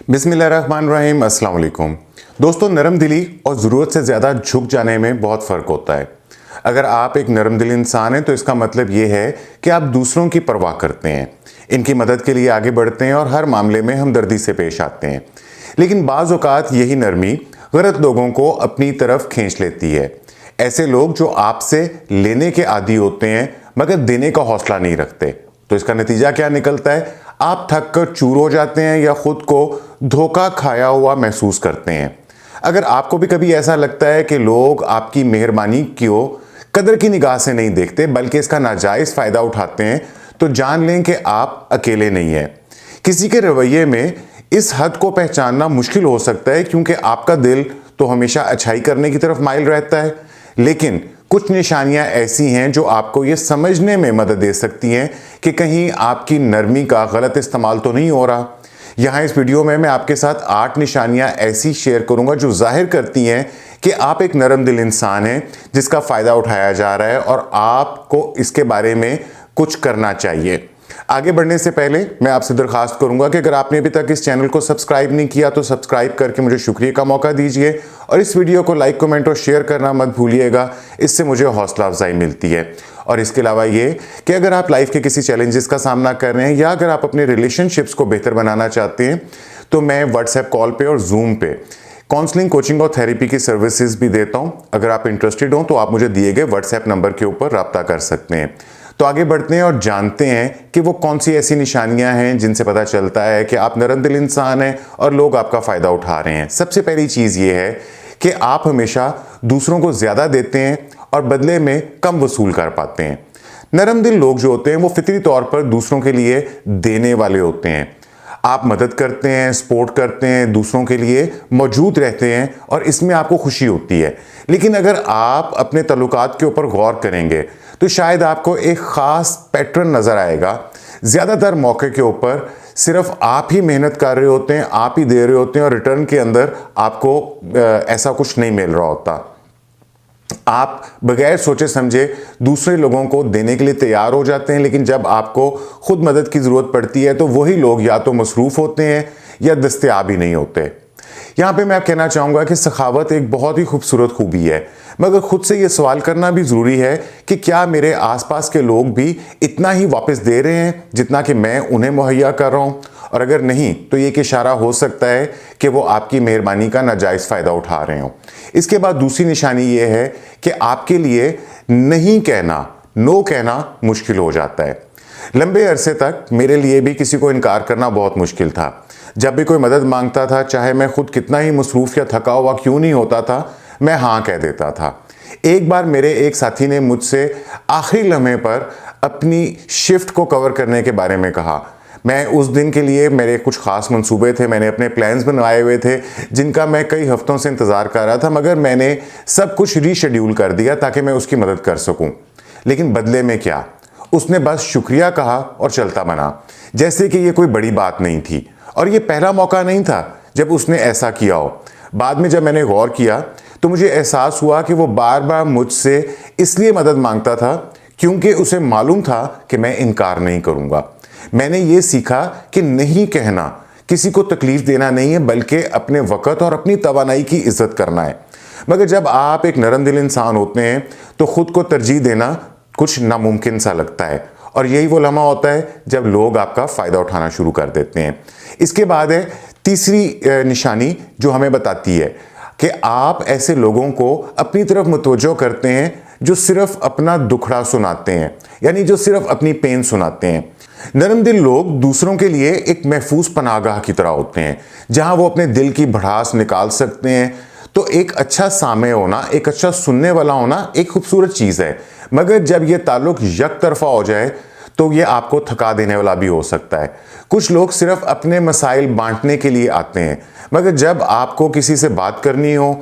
बिस्मिल्लाहिर्रहमानिर्रहीम, अस्सलाम वालेकुम। दोस्तों, नरम दिली और ज़रूरत से ज़्यादा झुक जाने में बहुत फ़र्क होता है। अगर आप एक नरम दिल इंसान हैं तो इसका मतलब ये है कि आप दूसरों की परवाह करते हैं, इनकी मदद के लिए आगे बढ़ते हैं और हर मामले में हमदर्दी से पेश आते हैं। लेकिन बाज़ औक़ात यही नरमी गलत लोगों को अपनी तरफ खींच लेती है। ऐसे लोग जो आपसे लेने के आदी होते हैं मगर देने का हौसला नहीं रखते। तो इसका नतीजा क्या निकलता है? आप थक कर चूर हो जाते हैं या खुद को धोखा खाया हुआ महसूस करते हैं। अगर आपको भी कभी ऐसा लगता है कि लोग आपकी मेहरबानी को कदर की निगाह से नहीं देखते बल्कि इसका नाजायज़ फ़ायदा उठाते हैं, तो जान लें कि आप अकेले नहीं हैं। किसी के रवैये में इस हद को पहचानना मुश्किल हो सकता है क्योंकि आपका दिल तो हमेशा अच्छाई करने की तरफ माइल रहता है, लेकिन कुछ निशानियां ऐसी हैं जो आपको ये समझने में मदद दे सकती हैं कि कहीं आपकी नरमी का गलत इस्तेमाल तो नहीं हो रहा। यहाँ इस वीडियो में मैं आपके साथ 8 निशानियां ऐसी शेयर करूंगा जो जाहिर करती हैं कि आप एक नरम दिल इंसान हैं जिसका फ़ायदा उठाया जा रहा है और आपको इसके बारे में कुछ करना चाहिए। आगे बढ़ने से पहले मैं आपसे दरखास्त करूंगा कि अगर आपने अभी तक इस चैनल को सब्सक्राइब नहीं किया तो सब्सक्राइब करके मुझे शुक्रिया का मौका दीजिए और इस वीडियो को लाइक, कमेंट और शेयर करना मत भूलिएगा। इससे मुझे हौसला अफजाई मिलती है। और इसके अलावा ये कि अगर आप लाइफ के किसी चैलेंजेस का सामना कर रहे हैं या अगर आप अपने रिलेशनशिप्स को बेहतर बनाना चाहते हैं तो मैं व्हाट्सएप कॉल पे और जूम पे काउंसलिंग, कोचिंग और थेरेपी की सर्विसेज भी देता हूं। अगर आप इंटरेस्टेड हो तो आप मुझे दिए गए व्हाट्सएप नंबर के ऊपर रब्ता कर सकते हैं। तो आगे बढ़ते हैं और जानते हैं कि वो कौन सी ऐसी निशानियां हैं जिनसे पता चलता है कि आप नरम दिल इंसान हैं और लोग आपका फ़ायदा उठा रहे हैं। सबसे पहली चीज़ ये है कि आप हमेशा दूसरों को ज़्यादा देते हैं और बदले में कम वसूल कर पाते हैं। नरम दिल लोग जो होते हैं वो फितरी तौर पर दूसरों के लिए देने वाले होते हैं। आप मदद करते हैं, सपोर्ट करते हैं, दूसरों के लिए मौजूद रहते हैं और इसमें आपको खुशी होती है। लेकिन अगर आप अपने तल्लुकात के ऊपर गौर करेंगे तो शायद आपको एक ख़ास पैटर्न नज़र आएगा। ज़्यादातर मौके के ऊपर सिर्फ आप ही मेहनत कर रहे होते हैं, आप ही दे रहे होते हैं और रिटर्न के अंदर आपको ऐसा कुछ नहीं मिल रहा होता। आप बगैर सोचे समझे दूसरे लोगों को देने के लिए तैयार हो जाते हैं, लेकिन जब आपको खुद मदद की ज़रूरत पड़ती है तो वही लोग या तो मसरूफ़ होते हैं या दस्तयाब ही नहीं होते। यहाँ पे मैं कहना चाहूँगा कि सखावत एक बहुत ही खूबसूरत खूबी है, मगर खुद से ये सवाल करना भी ज़रूरी है कि क्या मेरे आसपास के लोग भी इतना ही वापस दे रहे हैं जितना कि मैं उन्हें मुहैया कर रहा हूँ। और अगर नहीं तो ये एक इशारा हो सकता है कि वो आपकी मेहरबानी का नाजायज़ फ़ायदा उठा रहे हों। इसके बाद दूसरी निशानी ये है कि आपके लिए नहीं कहना, नो कहना मुश्किल हो जाता है। लंबे अरसे तक मेरे लिए भी किसी को इनकार करना बहुत मुश्किल था। जब भी कोई मदद मांगता था, चाहे मैं खुद कितना ही मसरूफ़ या थका हुआ क्यों नहीं होता था, मैं हाँ कह देता था। एक बार मेरे एक साथी ने मुझसे आखिरी लम्हे पर अपनी शिफ्ट को कवर करने के बारे में कहा। मैं उस दिन के लिए मेरे कुछ ख़ास मंसूबे थे, मैंने अपने प्लान्स बनवाए हुए थे जिनका मैं कई हफ्तों से इंतज़ार कर रहा था, मगर मैंने सब कुछ रीशेड्यूल कर दिया ताकि मैं उसकी मदद कर सकूं। लेकिन बदले में क्या, उसने बस शुक्रिया कहा और चलता बना, जैसे कि ये कोई बड़ी बात नहीं थी। और ये पहला मौका नहीं था जब उसने ऐसा किया हो। बाद में जब मैंने गौर किया तो मुझे एहसास हुआ कि वो बार बार मुझसे इसलिए मदद मांगता था क्योंकि उसे मालूम था कि मैं इनकार नहीं करूँगा। मैंने ये सीखा कि नहीं कहना किसी को तकलीफ देना नहीं है, बल्कि अपने वक़्त और अपनी तवानाई की इज़्ज़त करना है। मगर जब आप एक नरम दिल इंसान होते हैं तो ख़ुद को तरजीह देना कुछ नामुमकिन सा लगता है और यही वो लम्हा होता है जब लोग आपका फ़ायदा उठाना शुरू कर देते हैं। इसके बाद है तीसरी निशानी जो हमें बताती है कि आप ऐसे लोगों को अपनी तरफ मुतवज्जो करते हैं जो सिर्फ अपना दुखड़ा सुनाते हैं, यानी जो सिर्फ अपनी पेन सुनाते हैं। नरम दिल लोग दूसरों के लिए एक महफूज पनाहगाह की तरह होते हैं जहां वो अपने दिल की भड़ास निकाल सकते हैं। तो एक अच्छा सामे होना, एक अच्छा सुनने वाला होना एक खूबसूरत चीज़ है, मगर जब ये ताल्लुक एक तरफा हो जाए तो ये आपको थका देने वाला भी हो सकता है। कुछ लोग सिर्फ अपने मसाइल बांटने के लिए आते हैं, मगर जब आपको किसी से बात करनी हो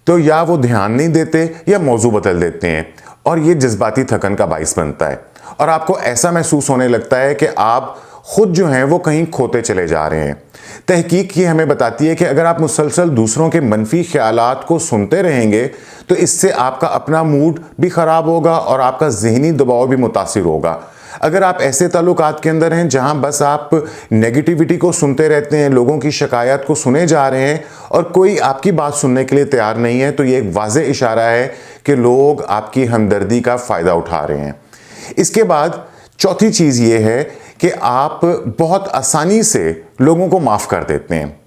तो या वो ध्यान नहीं देते या मौजू बदल देते हैं और ये जज्बाती थकन का बाइस बनता है और आपको ऐसा महसूस होने लगता है कि आप खुद जो हैं वो कहीं खोते चले जा रहे हैं। तहकीक ये हमें बताती है कि अगर आप मुसलसल दूसरों के मनफी ख्यालात को सुनते रहेंगे तो इससे आपका अपना मूड भी ख़राब होगा और आपका ज़हनी दबाव भी मुतासिर होगा। अगर आप ऐसे ताल्लुकात के अंदर हैं जहां बस आप नेगेटिविटी को सुनते रहते हैं, लोगों की शिकायत को सुने जा रहे हैं और कोई आपकी बात सुनने के लिए तैयार नहीं है, तो ये एक वाज़े इशारा है कि लोग आपकी हमदर्दी का फ़ायदा उठा रहे हैं। इसके बाद चौथी चीज़ ये है कि आप बहुत आसानी से लोगों को माफ़ कर देते हैं।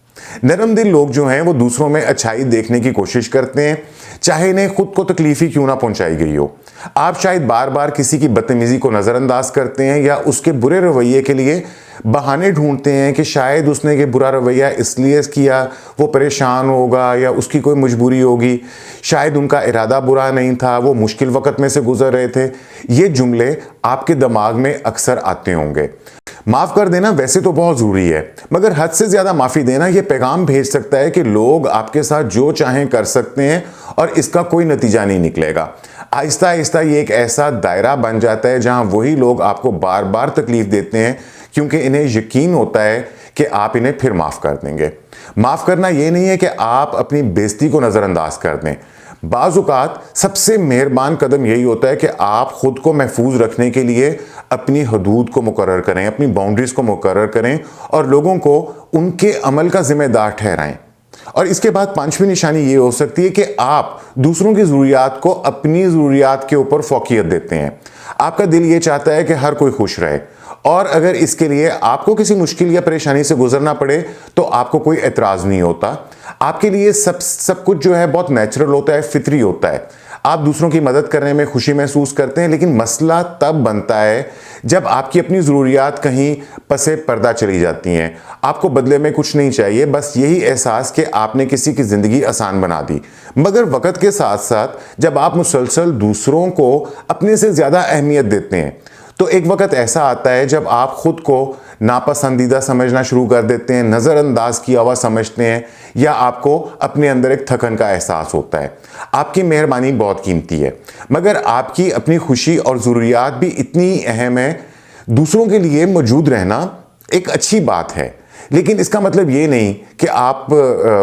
नरम दिल लोग जो हैं वो दूसरों में अच्छाई देखने की कोशिश करते हैं, चाहे इन्हें खुद को तकलीफ ही क्यों ना पहुंचाई गई हो। आप शायद बार बार किसी की बदतमीजी को नज़रअंदाज करते हैं या उसके बुरे रवैये के लिए बहाने ढूंढते हैं कि शायद उसने ये बुरा रवैया इसलिए किया, वो परेशान होगा या उसकी कोई मजबूरी होगी, शायद उनका इरादा बुरा नहीं था, वो मुश्किल वक़्त में से गुजर रहे थे। ये जुमले आपके दिमाग में अक्सर आते होंगे। माफ़ कर देना वैसे तो बहुत ज़रूरी है, मगर हद से ज़्यादा माफ़ी देना ये पैगाम भेज सकता है कि लोग आपके साथ जो चाहें कर सकते हैं और इसका कोई नतीजा नहीं निकलेगा। आहिस्ता आहिस्ता ये एक ऐसा दायरा बन जाता है जहां वही लोग आपको बार बार तकलीफ देते हैं, क्योंकि इन्हें यकीन होता है कि आप इन्हें फिर माफ़ कर देंगे। माफ़ करना ये नहीं है कि आप अपनी बेइज्जती को नज़रअंदाज कर दें। बाज़ औक़ात सबसे मेहरबान कदम यही होता है कि आप ख़ुद को महफूज रखने के लिए अपनी हदूद को मुकर्रर करें, अपनी बाउंड्रीज़ को मुकर्रर करें और लोगों को उनके अमल का ज़िम्मेदार ठहराएं। और इसके बाद पांचवी निशानी ये हो सकती है कि आप दूसरों की ज़रूरियात को अपनी ज़रूरियात के ऊपर फ़ौक़ियत देते हैं। आपका दिल ये चाहता है कि हर कोई खुश रहे, और अगर इसके लिए आपको किसी मुश्किल या परेशानी से गुजरना पड़े तो आपको कोई एतराज़ नहीं होता। आपके लिए सब कुछ जो है बहुत नेचुरल होता है, फितरी होता है। आप दूसरों की मदद करने में खुशी महसूस करते हैं, लेकिन मसला तब बनता है जब आपकी अपनी ज़रूरियात कहीं पसे पर्दा चली जाती हैं। आपको बदले में कुछ नहीं चाहिए, बस यही एहसास कि आपने किसी की ज़िंदगी आसान बना दी। मगर वक़्त के साथ साथ जब आप मुसलसल दूसरों को अपने से ज़्यादा अहमियत देते हैं, तो एक वक़्त ऐसा आता है जब आप ख़ुद को नापसंदीदा समझना शुरू कर देते हैं, नज़रअंदाज किया हुआ समझते हैं, या आपको अपने अंदर एक थकन का एहसास होता है। आपकी मेहरबानी बहुत कीमती है, मगर आपकी अपनी खुशी और ज़रूरियात भी इतनी अहम है। दूसरों के लिए मौजूद रहना एक अच्छी बात है, लेकिन इसका मतलब ये नहीं कि आप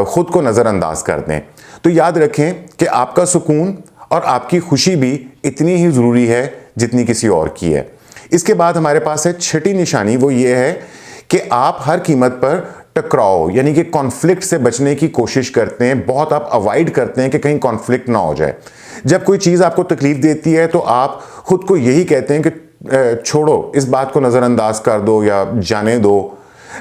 ख़ुद को नज़रअंदाज कर दें। तो याद रखें कि आपका सुकून और आपकी खुशी भी इतनी ही ज़रूरी है जितनी किसी और की है। इसके बाद हमारे पास है छठी निशानी, वो ये है कि आप हर कीमत पर टकराव यानी कि कॉन्फ्लिक्ट से बचने की कोशिश करते हैं। बहुत आप अवॉइड करते हैं कि कहीं कॉन्फ्लिक्ट ना हो जाए। जब कोई चीज़ आपको तकलीफ देती है तो आप खुद को यही कहते हैं कि छोड़ो, इस बात को नज़रअंदाज कर दो या जाने दो,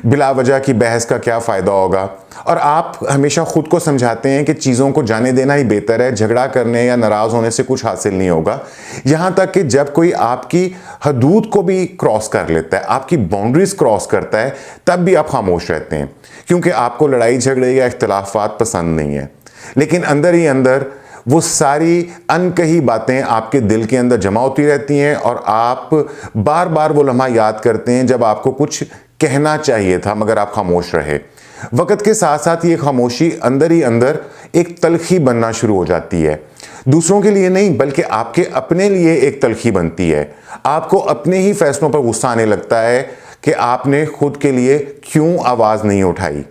बिला वजह की बहस का क्या फ़ायदा होगा। और आप हमेशा ख़ुद को समझाते हैं कि चीज़ों को जाने देना ही बेहतर है, झगड़ा करने या नाराज़ होने से कुछ हासिल नहीं होगा। यहाँ तक कि जब कोई आपकी हदूद को भी क्रॉस कर लेता है, आपकी बाउंड्रीज़ क्रॉस करता है, तब भी आप खामोश रहते हैं, क्योंकि आपको लड़ाई झगड़े या इख्तिलाफ़ात पसंद नहीं है। लेकिन अंदर ही अंदर वो सारी अनकही बातें आपके दिल के अंदर जमा होती रहती हैं और आप बार बार वो लम्हा याद करते हैं जब आपको कुछ कहना चाहिए था मगर आप खामोश रहे। वक़्त के साथ साथ ये खामोशी अंदर ही अंदर एक तलखी बनना शुरू हो जाती है। दूसरों के लिए नहीं, बल्कि आपके अपने लिए एक तलखी बनती है। आपको अपने ही फैसलों पर गुस्सा आने लगता है कि आपने खुद के लिए क्यों आवाज़ नहीं उठाई।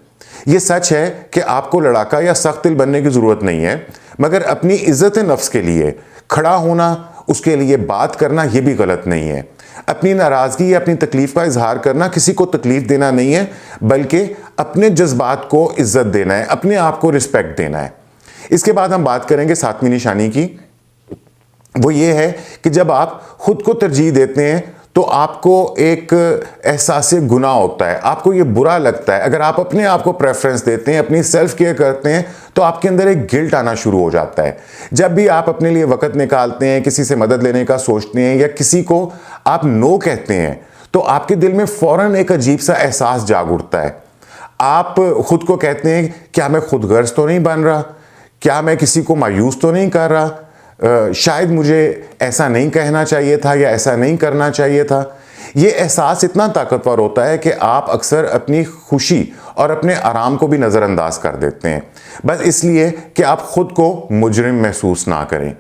ये सच है कि आपको लड़ाका या सख्त दिल बनने की ज़रूरत नहीं है, मगर अपनी इज़्ज़त नफ्स के लिए खड़ा होना, उसके लिए बात करना, ये भी गलत नहीं है। अपनी नाराज़गी या अपनी तकलीफ़ का इजहार करना किसी को तकलीफ़ देना नहीं है, बल्कि अपने जज्बात को इज़्ज़त देना है, अपने आप को रिस्पेक्ट देना है। इसके बाद हम बात करेंगे सातवीं निशानी की। वो ये है कि जब आप खुद को तरजीह देते हैं तो आपको एक एहसास गुनाह होता है, आपको ये बुरा लगता है। अगर आप अपने आप को प्रेफरेंस देते हैं, अपनी सेल्फ केयर करते हैं, तो आपके अंदर एक गिल्ट आना शुरू हो जाता है। जब भी आप अपने लिए वक़्त निकालते हैं, किसी से मदद लेने का सोचते हैं या किसी को आप नो कहते हैं, तो आपके दिल में फ़ौरन एक अजीब सा एहसास जाग उठता है। आप खुद को कहते हैं, क्या मैं खुदगर्ज़ तो नहीं बन रहा, क्या मैं किसी को मायूस तो नहीं कर रहा, शायद मुझे ऐसा नहीं कहना चाहिए था या ऐसा नहीं करना चाहिए था। ये एहसास इतना ताकतवर होता है कि आप अक्सर अपनी खुशी और अपने आराम को भी नज़रअंदाज कर देते हैं, बस इसलिए कि आप ख़ुद को मुजरिम महसूस ना करें।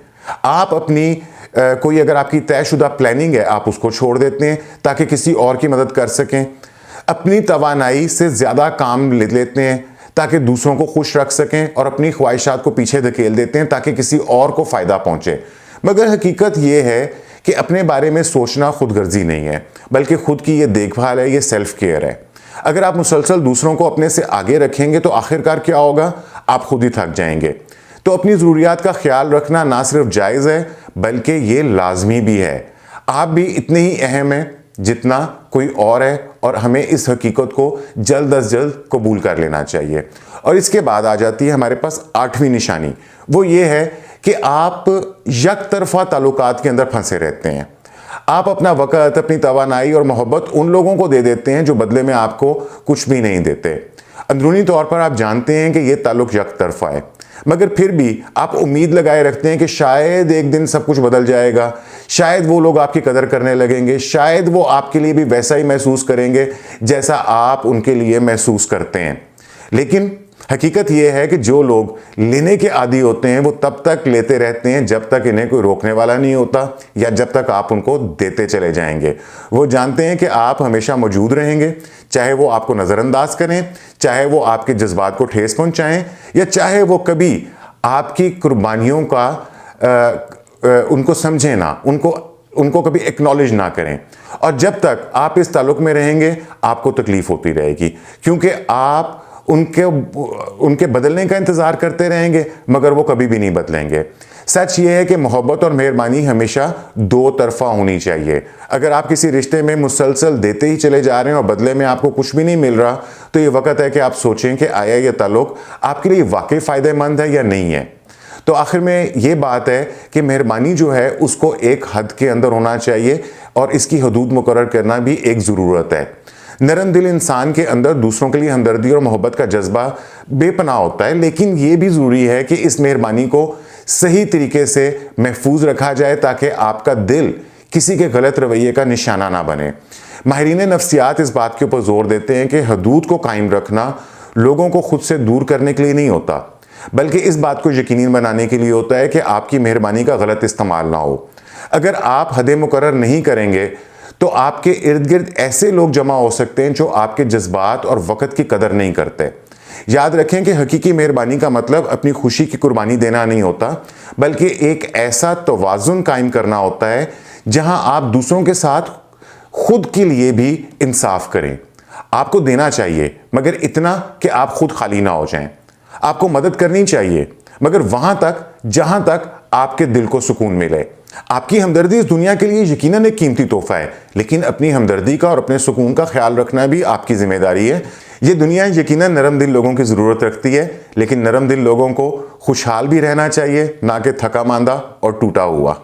आप अपनी कोई अगर आपकी तयशुदा प्लानिंग है, आप उसको छोड़ देते हैं ताकि किसी और की मदद कर सकें। अपनी तवानाई से ज़्यादा काम ले लेते हैं ताकि दूसरों को खुश रख सकें, और अपनी ख्वाहिशात को पीछे धकेल देते हैं ताकि किसी और को फ़ायदा पहुँचे। मगर हकीकत ये है कि अपने बारे में सोचना खुदगर्जी नहीं है, बल्कि खुद की ये देखभाल है, ये सेल्फ केयर है। अगर आप मुसलसल दूसरों को अपने से आगे रखेंगे तो आखिरकार क्या होगा, आप खुद ही थक जाएंगे। तो अपनी ज़रूरियात का ख्याल रखना ना सिर्फ जायज़ है बल्कि ये लाजमी भी है। आप भी इतने ही अहम हैं जितना कोई और है, और हमें इस हकीकत को जल्द अज जल्द कबूल कर लेना चाहिए। और इसके बाद आ जाती है हमारे पास 8वीं निशानी, वो ये है कि आप यक तरफा ताल्लुकात के अंदर फंसे रहते हैं। आप अपना वक़्त, अपनी तवानाई और मोहब्बत उन लोगों को दे देते हैं जो बदले में आपको कुछ भी नहीं देते। अंदरूनी तौर पर आप जानते हैं कि ये ताल्लुक यक तरफा है, मगर फिर भी आप उम्मीद लगाए रखते हैं कि शायद एक दिन सब कुछ बदल जाएगा, शायद वो लोग आपकी कदर करने लगेंगे, शायद वो आपके लिए भी वैसा ही महसूस करेंगे जैसा आप उनके लिए महसूस करते हैं। लेकिन हकीकत यह है कि जो लोग लेने के आदी होते हैं वो तब तक लेते रहते हैं जब तक इन्हें कोई रोकने वाला नहीं होता, या जब तक आप उनको देते चले जाएंगे। वो जानते हैं कि आप हमेशा मौजूद रहेंगे, चाहे वो आपको नज़रअंदाज करें, चाहे वो आपके जज्बात को ठेस पहुंचाएं, या चाहे वो कभी आपकी कुर्बानियों का उनको समझें ना, उनको कभी एक्नॉलेज ना करें। और जब तक आप इस ताल्लुक में रहेंगे आपको तकलीफ होती रहेगी, क्योंकि आप उनके बदलने का इंतज़ार करते रहेंगे मगर वो कभी भी नहीं बदलेंगे। सच ये है कि मोहब्बत और मेहरबानी हमेशा दो तरफा होनी चाहिए। अगर आप किसी रिश्ते में मुसलसल देते ही चले जा रहे हैं और बदले में आपको कुछ भी नहीं मिल रहा, तो ये वक्त है कि आप सोचें कि आया ये ताल्लुक आपके लिए वाकई फ़ायदेमंद है या नहीं है। तो आखिर में ये बात है कि मेहरबानी जो है उसको एक हद के अंदर होना चाहिए, और इसकी हदूद मुकर्रर करना भी एक ज़रूरत है। नरम दिल इंसान के अंदर दूसरों के लिए हमदर्दी और मोहब्बत का जज्बा बेपनाह होता है, लेकिन यह भी ज़रूरी है कि इस मेहरबानी को सही तरीके से महफूज रखा जाए ताकि आपका दिल किसी के गलत रवैये का निशाना ना बने। माहिरीन नफ्सियात इस बात के ऊपर जोर देते हैं कि हदूद को कायम रखना लोगों को खुद से दूर करने के लिए नहीं होता, बल्कि इस बात को यकीनी बनाने के लिए होता है कि आपकी मेहरबानी का गलत इस्तेमाल ना हो। अगर आप हदें मुकर्रर नहीं करेंगे तो आपके इर्द गिर्द ऐसे लोग जमा हो सकते हैं जो आपके जज्बात और वक़्त की कदर नहीं करते। याद रखें कि हकीकी मेहरबानी का मतलब अपनी खुशी की कुर्बानी देना नहीं होता, बल्कि एक ऐसा तवाज़ुन कायम करना होता है जहां आप दूसरों के साथ खुद के लिए भी इंसाफ करें। आपको देना चाहिए मगर इतना कि आप खुद खाली ना हो जाएं। आपको मदद करनी चाहिए मगर वहां तक जहां तक आपके दिल को सुकून मिले। आपकी हमदर्दी इस दुनिया के लिए यकीनन एक कीमती तोहफा है, लेकिन अपनी हमदर्दी का और अपने सुकून का ख्याल रखना भी आपकी जिम्मेदारी है। ये दुनिया यकीनन नरम दिल लोगों की ज़रूरत रखती है, लेकिन नरम दिल लोगों को खुशहाल भी रहना चाहिए, ना कि थका मांदा और टूटा हुआ।